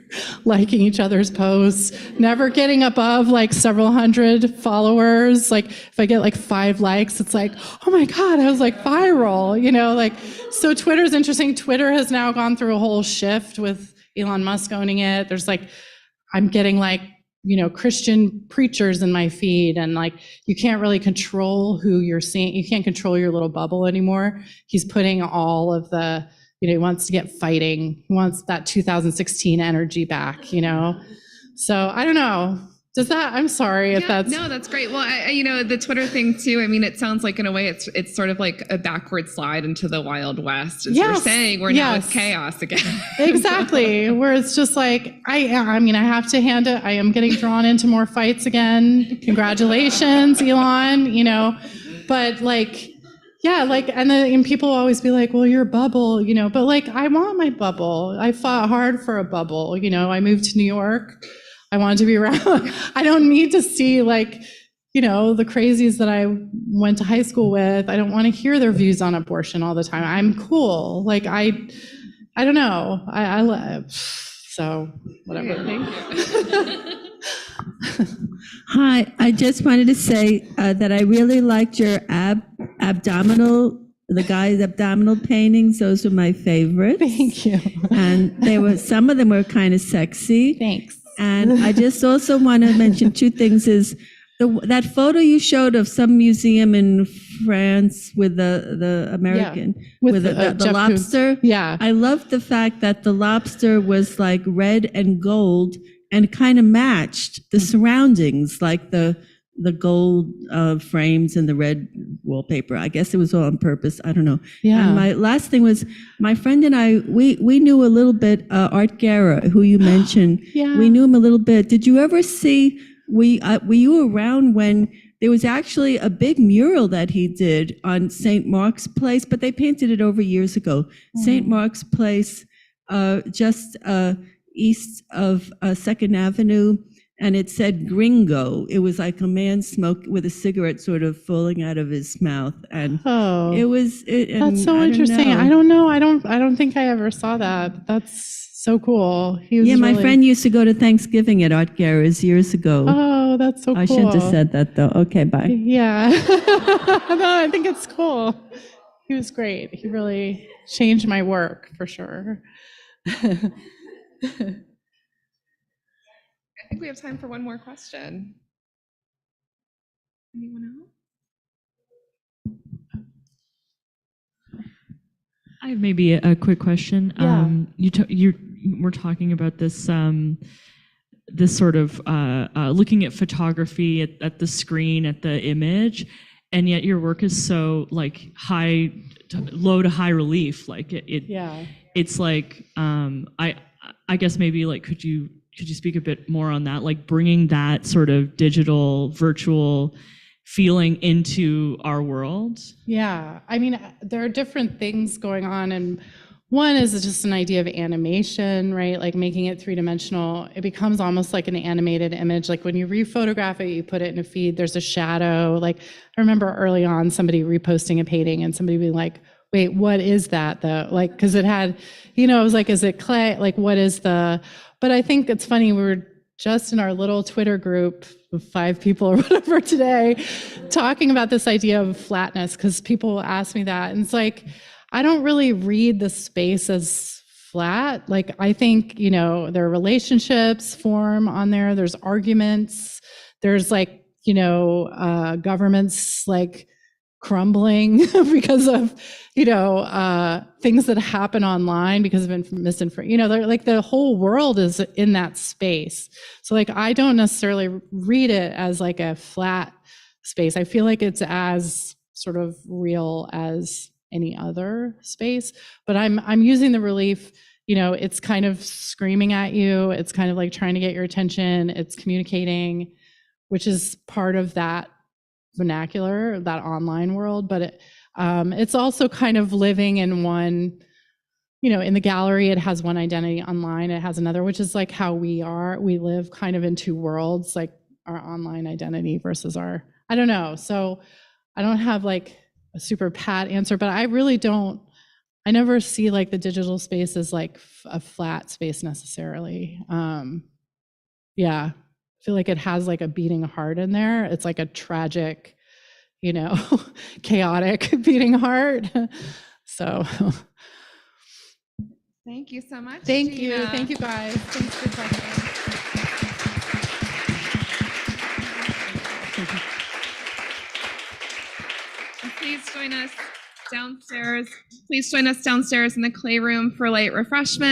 Speaker 2: liking each other's posts, never getting above like several hundred followers. Like if I get like 5 likes, it's like, oh my God, I was like viral, you know, like, so Twitter's interesting. Twitter has now gone through a whole shift with Elon Musk owning it. There's like, I'm getting like, you know, Christian preachers in my feed, and like, you can't really control who you're seeing. You can't control your little bubble anymore. He's putting all of the, you know, he wants to get fighting. He wants that 2016 energy back, you know? So I don't know. Does that, I'm sorry if that's.
Speaker 1: No, that's great. Well, you know, the Twitter thing too, I mean, it sounds like in a way it's sort of like a backward slide into the Wild West, as you're saying, where now it's chaos again.
Speaker 2: Exactly. Where it's just like, I mean, I have to hand it, I am getting drawn into more fights again. Congratulations, Elon, you know, but like, yeah, like, and people always be like, well, your bubble, you know, but like, I want my bubble. I fought hard for a bubble, you know, I moved to New York. I wanted to be around. I don't need to see like, you know, the crazies that I went to high school with. I don't want to hear their views on abortion all the time. I'm cool. Like I don't know. So whatever.
Speaker 8: Hi, I just wanted to say that I really liked your abdominal, the guy's abdominal paintings. Those were my favorites.
Speaker 2: Thank you.
Speaker 8: And some of them were kind of sexy.
Speaker 2: Thanks.
Speaker 8: And I just also want to mention 2 things is that photo you showed of some museum in France with the American, with the lobster.
Speaker 2: Yeah.
Speaker 8: I love the fact that the lobster was like red and gold and kind of matched the surroundings, like the gold frames and the red wallpaper. I guess it was all on purpose. I don't know.
Speaker 2: Yeah.
Speaker 8: And my last thing was, my friend and I, we knew a little bit Art Guerra, who you mentioned.
Speaker 2: Yeah.
Speaker 8: We knew him a little bit. Did you ever see, were you around when there was actually a big mural that he did on St. Mark's Place, but they painted it over years ago. St. Mark's Place, just east of 2nd Avenue. And it said gringo. It was like a man with a cigarette sort of falling out of his mouth. And it was,
Speaker 2: that's so interesting. I don't know. I don't think I ever saw that. That's so cool. He was
Speaker 8: my friend used to go to Thanksgiving at Art Guerra's years ago.
Speaker 2: Oh, that's so cool.
Speaker 8: I shouldn't have said that though. Okay, bye.
Speaker 2: Yeah. No, I think it's cool. He was great. He really changed my work for sure.
Speaker 1: I think we have time for one more question. Anyone else?
Speaker 9: I have maybe a quick question.
Speaker 2: Yeah.
Speaker 9: We're talking about this this sort of looking at photography at the screen, at the image, and yet your work is so like low to high relief. Like it's like I guess maybe like could you speak a bit more on that, like bringing that sort of digital, virtual feeling into our world?
Speaker 2: Yeah, I mean, there are different things going on, and one is just an idea of animation, right? Like making it 3-dimensional. It becomes almost like an animated image. Like when you rephotograph it, you put it in a feed, there's a shadow. Like I remember early on somebody reposting a painting and somebody being like, wait, what is that though? Like, because it had, you know, it was like, is it clay? Like, what is but I think it's funny, we were just in our little Twitter group of 5 people or whatever today, talking about this idea of flatness, because people ask me that. And it's like, I don't really read the space as flat. Like, I think, you know, there are relationships form on there, there's arguments, there's like, you know, governments like crumbling because of, you know, things that happen online because of misinformation. You know, like the whole world is in that space. So like, I don't necessarily read it as like a flat space. I feel like it's as sort of real as any other space, but I'm using the relief, you know, it's kind of screaming at you. It's kind of like trying to get your attention. It's communicating, which is part of that vernacular, that online world, but it's also kind of living in one in the gallery, it has one identity, online it has another, which is like how we live kind of in two worlds, like our online identity versus our, I don't know. So I don't have like a super pat answer, but I never see like the digital space as like a flat space necessarily. Yeah, I feel like it has like a beating heart in there. It's like a tragic, chaotic beating heart. So
Speaker 1: Thank you so much.
Speaker 2: thank
Speaker 1: Gina.
Speaker 2: you. Thank you guys. Thanks for talking.
Speaker 1: Please join us downstairs in the clay room for light refreshment.